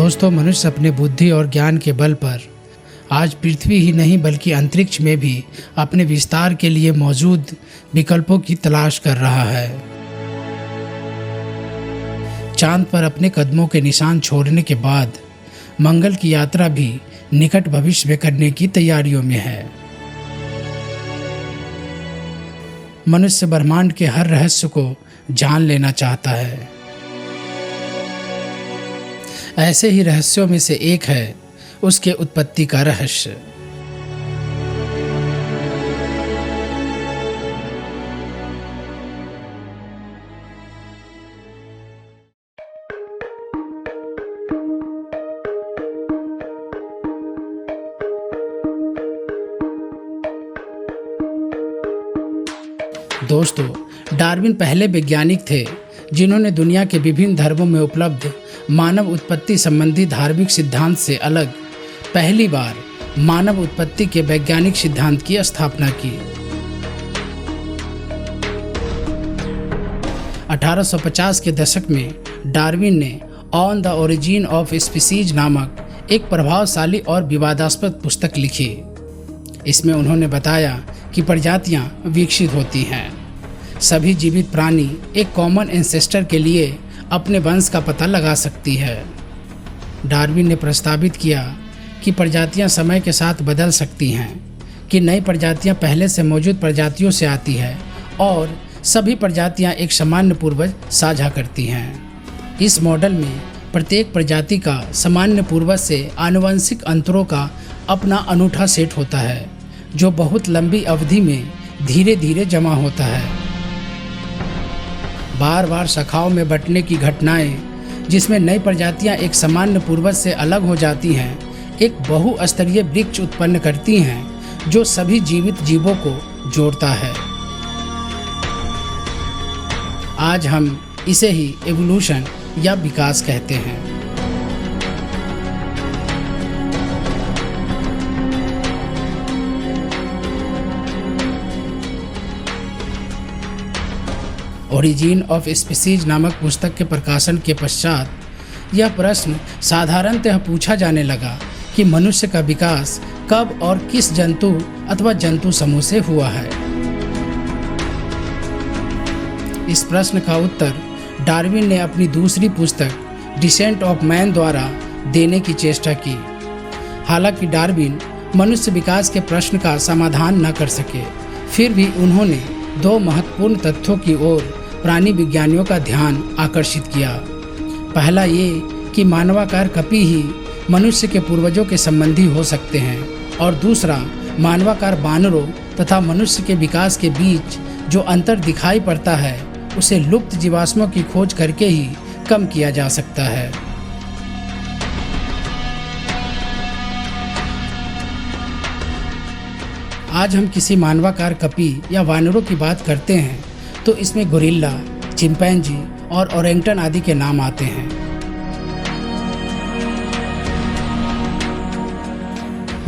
दोस्तों, मनुष्य अपने बुद्धि और ज्ञान के बल पर आज पृथ्वी ही नहीं बल्कि अंतरिक्ष में भी अपने विस्तार के लिए मौजूद विकल्पों की तलाश कर रहा है। चांद पर अपने कदमों के निशान छोड़ने के बाद मंगल की यात्रा भी निकट भविष्य में करने की तैयारियों में है। मनुष्य ब्रह्मांड के हर रहस्य को जान लेना चाहता है। ऐसे ही रहस्यों में से एक है उसके उत्पत्ति का रहस्य। दोस्तों, डार्विन पहले वैज्ञानिक थे जिन्होंने दुनिया के विभिन्न धर्मों में उपलब्ध मानव उत्पत्ति संबंधी धार्मिक सिद्धांत से अलग पहली बार मानव उत्पत्ति के वैज्ञानिक सिद्धांत की स्थापना की। 1850 के दशक में डार्विन ने on the origin of species नामक एक प्रभावशाली और विवादास्पद पुस्तक लिखी। इसमें उन्होंने बताया कि प्रजातियां विकसित होती हैं। सभी जीवित प्राणी एक कॉमन एंसेस्टर के लिए अपने वंश का पता लगा सकती है। डार्विन ने प्रस्तावित किया कि प्रजातियां समय के साथ बदल सकती हैं, कि नई प्रजातियां पहले से मौजूद प्रजातियों से आती है और सभी प्रजातियां एक सामान्य पूर्वज साझा करती हैं। इस मॉडल में प्रत्येक प्रजाति का सामान्य पूर्वज से आनुवंशिक अंतरों का अपना अनूठा सेट होता है, जो बहुत लंबी अवधि में धीरे धीरे जमा होता है। बार बार शाखाओं में बंटने की घटनाएं, जिसमें नई प्रजातियां एक सामान्य पूर्वज से अलग हो जाती हैं, एक बहुस्तरीय वृक्ष उत्पन्न करती हैं जो सभी जीवित जीवों को जोड़ता है। आज हम इसे ही एवोल्यूशन या विकास कहते हैं। ओरिजिन ऑफ स्पीसीज नामक पुस्तक के प्रकाशन के पश्चात यह प्रश्न साधारणतः पूछा जाने लगा कि मनुष्य का विकास कब और किस जंतु अथवा जंतु समूह से हुआ है। इस प्रश्न का उत्तर डार्विन ने अपनी दूसरी पुस्तक डिसेंट ऑफ मैन द्वारा देने की चेष्टा की। हालांकि डार्विन मनुष्य विकास के प्रश्न का समाधान न कर सके, फिर भी उन्होंने दो महत्वपूर्ण तथ्यों की ओर प्राणी विज्ञानियों का ध्यान आकर्षित किया। पहला ये कि मानवाकार कपि ही मनुष्य के पूर्वजों के संबंधी हो सकते हैं, और दूसरा मानवाकार बानरों तथा मनुष्य के विकास के बीच जो अंतर दिखाई पड़ता है उसे लुप्त जीवाश्मों की खोज करके ही कम किया जा सकता है। आज हम किसी मानवाकार कपि या वानरों की बात करते हैं तो इसमें गोरिल्ला, चिंपैंजी और ओरेंगटन आदि के नाम आते हैं।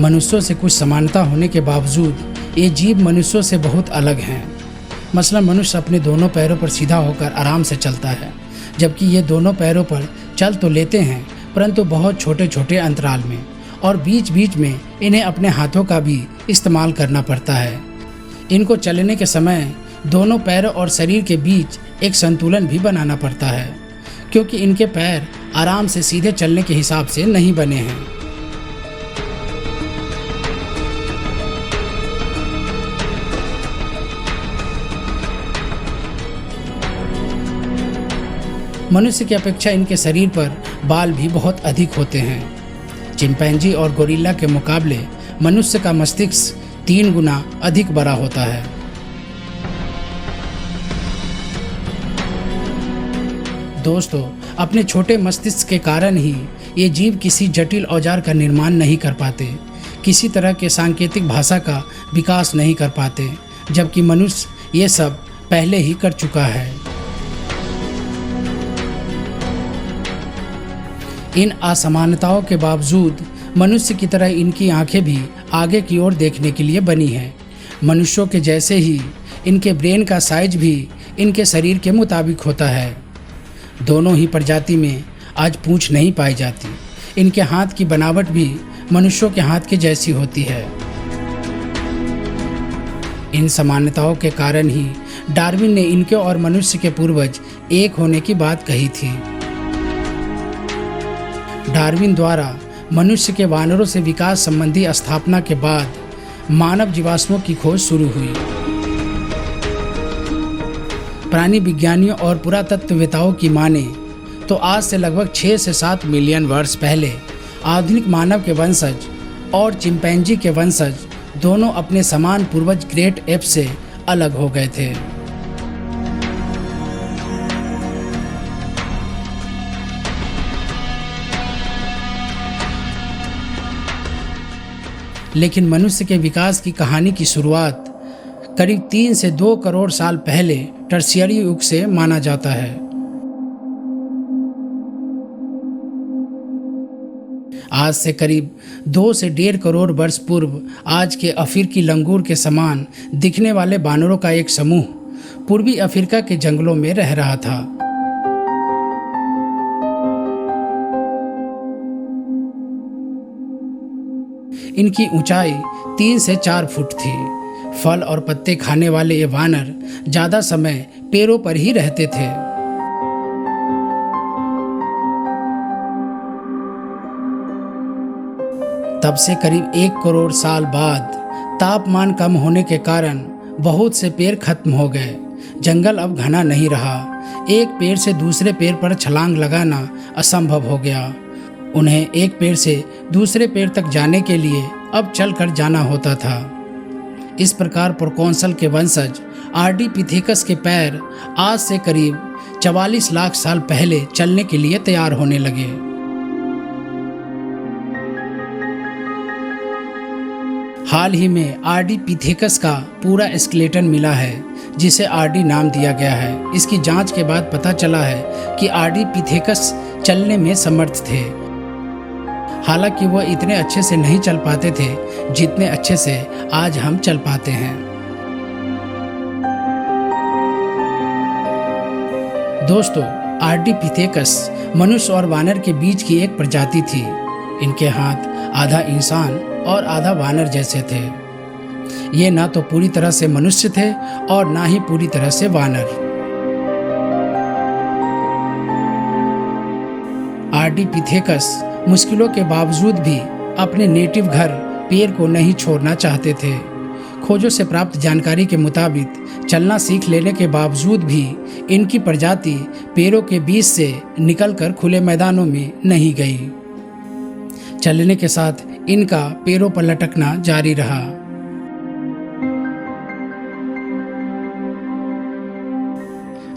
मनुष्यों से कुछ समानता होने के बावजूद ये जीव मनुष्यों से बहुत अलग हैं। मसलन मनुष्य अपने दोनों पैरों पर सीधा होकर आराम से चलता है, जबकि ये दोनों पैरों पर चल तो लेते हैं परंतु बहुत छोटे छोटे अंतराल में, और बीच बीच में इन्हें अपने हाथों का भी इस्तेमाल करना पड़ता है। इनको चलने के समय दोनों पैरों और शरीर के बीच एक संतुलन भी बनाना पड़ता है, क्योंकि इनके पैर आराम से सीधे चलने के हिसाब से नहीं बने हैं। मनुष्य की अपेक्षा इनके शरीर पर बाल भी बहुत अधिक होते हैं। चिंपैंजी और गोरिल्ला के मुकाबले मनुष्य का मस्तिष्क 3 गुना अधिक बड़ा होता है। दोस्तों, अपने छोटे मस्तिष्क के कारण ही ये जीव किसी जटिल औजार का निर्माण नहीं कर पाते, किसी तरह के सांकेतिक भाषा का विकास नहीं कर पाते, जबकि मनुष्य ये सब पहले ही कर चुका है। इन असमानताओं के बावजूद मनुष्य की तरह इनकी आंखें भी आगे की ओर देखने के लिए बनी हैं। मनुष्यों के जैसे ही इनके ब्रेन का साइज भी इनके शरीर के मुताबिक होता है। दोनों ही प्रजाति में आज पूंछ नहीं पाई जाती। इनके हाथ की बनावट भी मनुष्यों के हाथ के जैसी होती है। इन समानताओं के कारण ही डार्विन ने इनके और मनुष्य के पूर्वज एक होने की बात कही थी। डार्विन द्वारा मनुष्य के वानरों से विकास संबंधी स्थापना के बाद मानव जीवाश्मों की खोज शुरू हुई। प्राणी विज्ञानियों और पुरातत्ववेताओं की माने तो आज से लगभग 6 से 7 मिलियन वर्ष पहले आधुनिक मानव के वंशज और चिंपैंजी के वंशज दोनों अपने समान पूर्वज ग्रेट एप से अलग हो गए थे। लेकिन मनुष्य के विकास की कहानी की शुरुआत करीब 3 से 2 करोड़ साल पहले टर्शियरी युग से माना जाता है। आज से करीब 2 से 1.5 करोड़ वर्ष पूर्व आज के अफ्रीकी लंगूर के समान दिखने वाले बानरों का एक समूह पूर्वी अफ्रीका के जंगलों में रह रहा था। इनकी ऊंचाई 3 से 4 फुट थी। फल और पत्ते खाने वाले ये वानर ज़्यादा समय पेड़ों पर ही रहते थे। तब से करीब 1 करोड़ साल बाद तापमान कम होने के कारण बहुत से पेड़ खत्म हो गए। जंगल अब घना नहीं रहा। एक पेड़ से दूसरे पेड़ पर छलांग लगाना असंभव हो गया। उन्हें एक पेड़ से दूसरे पेड़ तक जाने के लिए अब चलकर जाना होता था। इस प्रकार प्रोकॉन्सल के वंशज आर्डिपिथेकस के पैर आज से करीब 44 लाख साल पहले चलने के लिए तैयार होने लगे। हाल ही में आर्डिपिथेकस का पूरा स्केलेटन मिला है, जिसे आर्डी नाम दिया गया है। इसकी जांच के बाद पता चला है कि आर्डिपिथेकस चलने में समर्थ थे। हालांकि वह इतने अच्छे से नहीं चल पाते थे जितने अच्छे से आज हम चल पाते हैं। दोस्तों, आर्डिपिथेकस मनुष्य और वानर के बीच की एक प्रजाति थी। इनके हाथ आधा इंसान और आधा वानर जैसे थे। ये ना तो पूरी तरह से मनुष्य थे और ना ही पूरी तरह से वानर। आर्डिपिथेकस मुश्किलों के बावजूद भी अपने नेटिव घर पेड़ को नहीं छोड़ना चाहते थे। खोजों से प्राप्त जानकारी के मुताबिक चलना सीख लेने के बावजूद भी इनकी प्रजाति पेड़ों के बीच से निकलकर खुले मैदानों में नहीं गई। चलने के साथ इनका पेड़ों पर लटकना जारी रहा।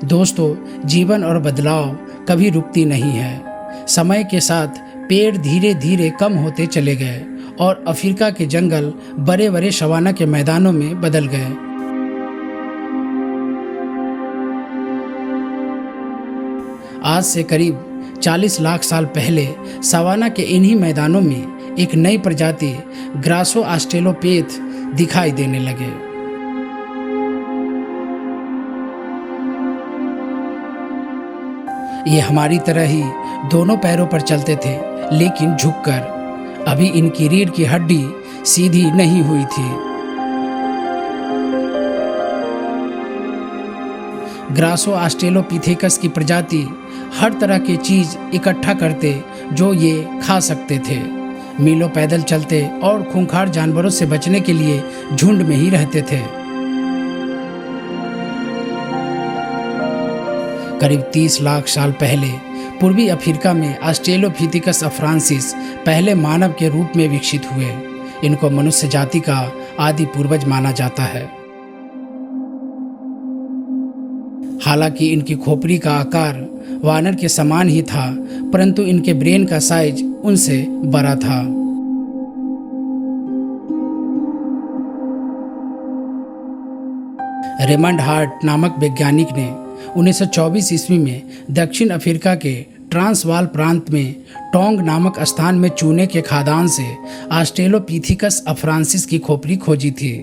दोस्तों, जीवन और बदलाव कभी रुकती नहीं है। समय के साथ पेड़ धीरे धीरे कम होते चले गए और अफ्रीका के जंगल बड़े बड़े सवाना के मैदानों में बदल गए। आज से करीब 40 लाख साल पहले सवाना के इन्हीं मैदानों में एक नई प्रजाति ग्रासो ऑस्ट्रेलोपेथ दिखाई देने लगे। ये हमारी तरह ही दोनों पैरों पर चलते थे, लेकिन झुककर। अभी इनकी रीढ़ की हड्डी सीधी नहीं हुई थी। ग्रासो ऑस्ट्रेलोपिथेकस की प्रजाति हर तरह की चीज इकट्ठा करते जो ये खा सकते थे। मीलों पैदल चलते और खूंखार जानवरों से बचने के लिए झुंड में ही रहते थे। करीब 30 लाख साल पहले पूर्वी अफ्रीका में ऑस्ट्रेलोपिथेकस अफ्रांसिस पहले मानव के रूप में विकसित हुए। इनको मनुष्य जाति का आदि पूर्वज माना जाता है। हालांकि इनकी खोपड़ी का आकार वानर के समान ही था, परंतु इनके ब्रेन का साइज उनसे बड़ा था। रेमंड हार्ट नामक वैज्ञानिक ने 1924 ईस्वी में दक्षिण अफ्रीका के ट्रांसवाल प्रांत में टोंग नामक स्थान में चूने के खादान से ऑस्ट्रेलोपिथेकस अफ्रांसिस की खोपड़ी खोजी थी।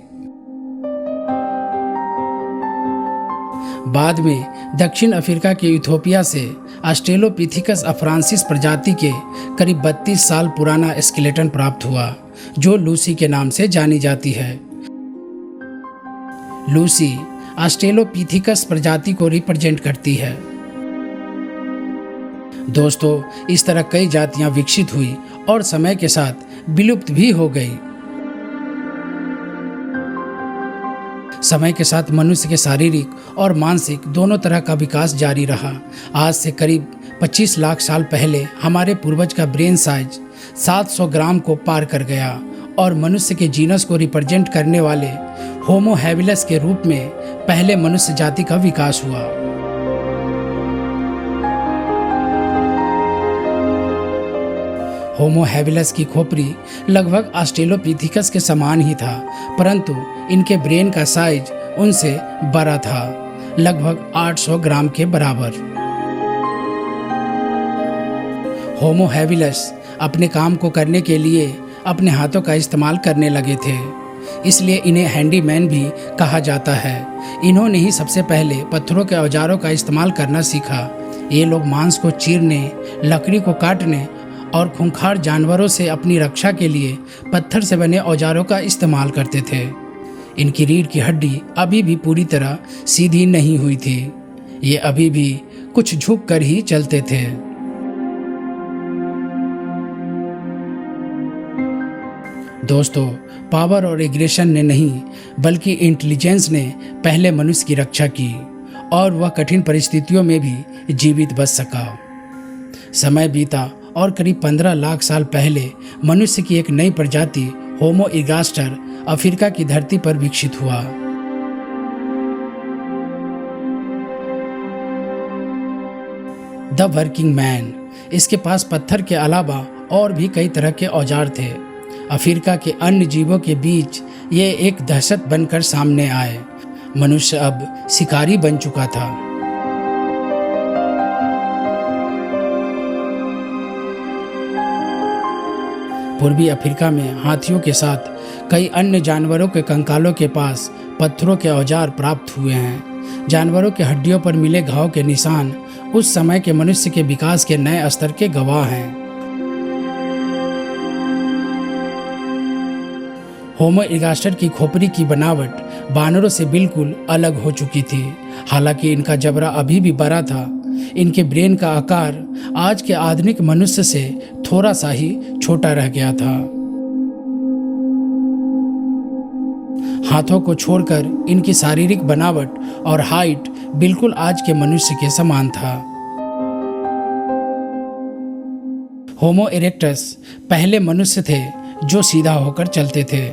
बाद में दक्षिण अफ्रीका के इथियोपिया से ऑस्ट्रेलोपिथेकस अफ्रांसिस प्रजाति के करीब 32 साल पुराना स्केलेटन प्राप्त हुआ, जो लूसी के नाम से जानी जाती है। लूसी ऑस्ट्रेलोपिथेकस प्रजाति को रिप्रेजेंट करती है। दोस्तों, इस तरह कई जातियां विकसित हुई और समय के साथ विलुप्त भी हो गई। समय के साथ मनुष्य के शारीरिक और मानसिक दोनों तरह का विकास जारी रहा। आज से करीब 25 लाख साल पहले हमारे पूर्वज का ब्रेन साइज 700 ग्राम को पार कर गया और मनुष्य के जीनस को रिप्रेजेंट करने वाले होमो हैबिलस के रूप में पहले मनुष्य जाति का विकास हुआ। होमो हैबिलस की खोपड़ी लगभग ऑस्ट्रेलोपिथेकस के समान ही था, परंतु इनके ब्रेन का साइज उनसे बड़ा था, लगभग 800 ग्राम के बराबर। होमो हैबिलस अपने काम को करने के लिए अपने हाथों का इस्तेमाल करने लगे थे, इसलिए इन्हें हैंडीमैन भी कहा जाता है। इन्होंने ही सबसे पहले पत्थरों के औजारों का इस्तेमाल करना सीखा। ये लोग मांस को चीरने, लकड़ी को काटने और खूंखार जानवरों से अपनी रक्षा के लिए पत्थर से बने औजारों का इस्तेमाल करते थे। इनकी रीढ़ की हड्डी अभी भी पूरी तरह सीधी नहीं हुई थी। ये अभी भी कुछ झुक कर ही चलते थे। दोस्तों, पावर और एग्रेशन ने नहीं बल्कि इंटेलिजेंस ने पहले मनुष्य की रक्षा की और वह कठिन परिस्थितियों में भी जीवित बच सका। समय बीता और करीब 15 लाख साल पहले मनुष्य की एक नई प्रजाति होमो इगास्टर अफ्रीका की धरती पर विकसित हुआ। द वर्किंग मैन, इसके पास पत्थर के अलावा और भी कई तरह के औजार थे। अफ्रीका के अन्य जीवों के बीच ये एक दहशत बनकर सामने आए। मनुष्य अब शिकारी बन चुका था। पूर्वी अफ्रीका में हाथियों के साथ कई अन्य जानवरों के कंकालों के पास पत्थरों के औजार प्राप्त हुए हैं। जानवरों के हड्डियों पर मिले घाव के निशान उस समय के मनुष्य के विकास के नए स्तर के गवाह हैं। होमो इगास्टर की खोपड़ी की बनावट बानरों से बिल्कुल अलग हो चुकी थी। हालांकि इनका जबड़ा अभी भी बड़ा था, इनके ब्रेन का आकार आज के आधुनिक मनुष्य से थोड़ा सा ही छोटा रह गया था। हाथों को छोड़कर इनकी शारीरिक बनावट और हाइट बिल्कुल आज के मनुष्य के समान था। होमो इरेक्टस पहले मनुष्य थे जो सीधा होकर चलते थे।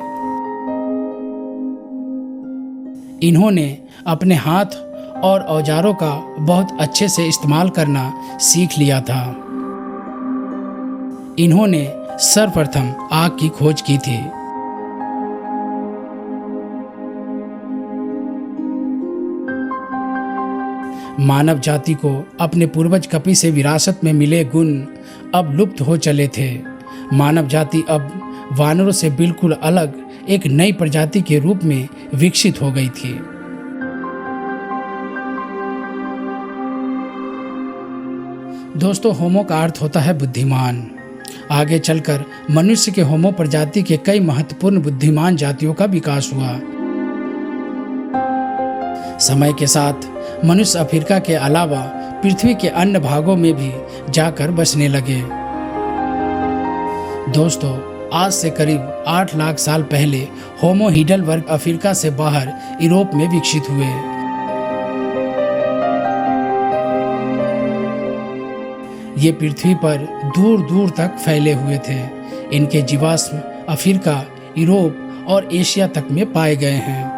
इन्होंने अपने हाथ और औजारों का बहुत अच्छे से इस्तेमाल करना सीख लिया था। इन्होंने सर्वप्रथम आग की खोज की थी। मानव जाति को अपने पूर्वज कपि से विरासत में मिले गुण अब लुप्त हो चले थे। मानव जाति अब वानरों से बिल्कुल अलग एक नई प्रजाति के रूप में विकसित हो गई थी। दोस्तों, होमो का अर्थ होता है बुद्धिमान। आगे चलकर मनुष्य के होमो प्रजाति के कई महत्वपूर्ण बुद्धिमान जातियों का विकास हुआ। समय के साथ मनुष्य अफ्रीका के अलावा पृथ्वी के अन्य भागों में भी जाकर बसने लगे। दोस्तों, आज से करीब 8 लाख साल पहले होमो हीडलबर्ग अफ्रीका से बाहर यूरोप में विकसित हुए। ये पृथ्वी पर दूर दूर तक फैले हुए थे। इनके जीवाश्म अफ्रीका, यूरोप और एशिया तक में पाए गए हैं।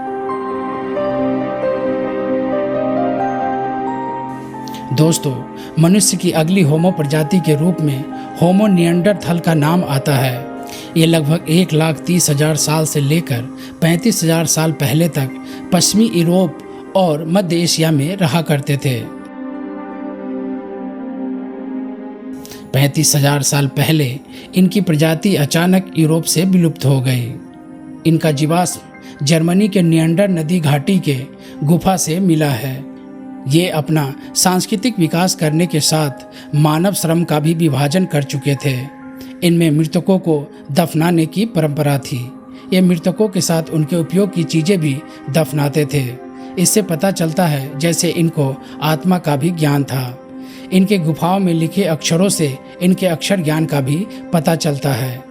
दोस्तों, मनुष्य की अगली होमो प्रजाति के रूप में होमो निएंडरथल का नाम आता है। ये लगभग 1,30,000 साल से लेकर 35,000 साल पहले तक पश्चिमी यूरोप और मध्य एशिया में रहा करते थे। 35,000 साल पहले इनकी प्रजाति अचानक यूरोप से विलुप्त हो गई। इनका जीवाश्म जर्मनी के निएंडर नदी घाटी के गुफा से मिला है। ये अपना सांस्कृतिक विकास करने के साथ मानव श्रम का भी विभाजन कर चुके थे। इनमें मृतकों को दफनाने की परंपरा थी। ये मृतकों के साथ उनके उपयोग की चीज़ें भी दफनाते थे। इससे पता चलता है जैसे इनको आत्मा का भी ज्ञान था। इनके गुफाओं में लिखे अक्षरों से इनके अक्षर ज्ञान का भी पता चलता है।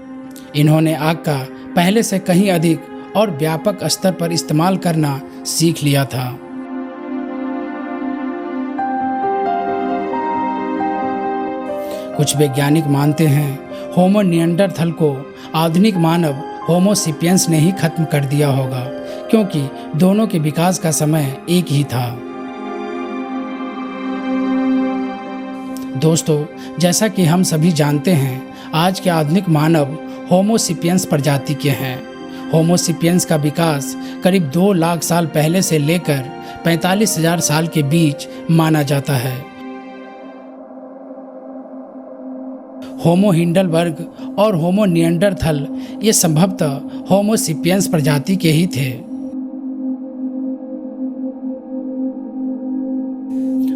इन्होंने आग का पहले से कहीं अधिक और व्यापक स्तर पर इस्तेमाल करना सीख लिया था। कुछ वैज्ञानिक मानते हैं होमो निएंडरथल को आधुनिक मानव होमो सेपियंस ने ही खत्म कर दिया होगा, क्योंकि दोनों के विकास का समय एक ही था। दोस्तों, जैसा कि हम सभी जानते हैं, आज के आधुनिक मानव होमो सेपियंस प्रजाति के हैं। होमो सेपियंस का विकास करीब 2 लाख साल पहले से लेकर 45,000 साल के बीच माना जाता है। होमो हिंडलबर्ग और होमो निएंडरथल ये संभवतः होमो सेपियंस प्रजाति के ही थे।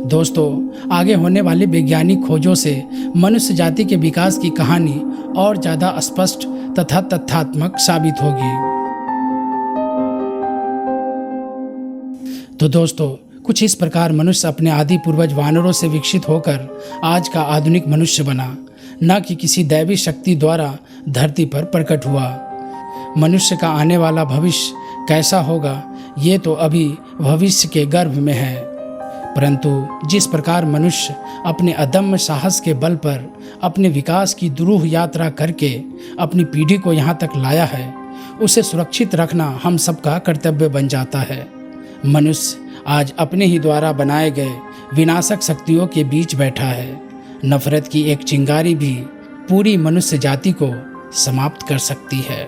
दोस्तों, आगे होने वाली वैज्ञानिक खोजों से मनुष्य जाति के विकास की कहानी और ज़्यादा स्पष्ट तथा तथ्यात्मक साबित होगी। तो दोस्तों, कुछ इस प्रकार मनुष्य अपने आदि पूर्वज वानरों से विकसित होकर आज का आधुनिक मनुष्य बना, न कि किसी दैवी शक्ति द्वारा धरती पर प्रकट हुआ। मनुष्य का आने वाला भविष्य कैसा होगा, ये तो अभी भविष्य के गर्भ में है, परंतु जिस प्रकार मनुष्य अपने अदम्य साहस के बल पर अपने विकास की दुरूह यात्रा करके अपनी पीढ़ी को यहाँ तक लाया है, उसे सुरक्षित रखना हम सबका कर्तव्य बन जाता है। मनुष्य आज अपने ही द्वारा बनाए गए विनाशक शक्तियों के बीच बैठा है। नफरत की एक चिंगारी भी पूरी मनुष्य जाति को समाप्त कर सकती है।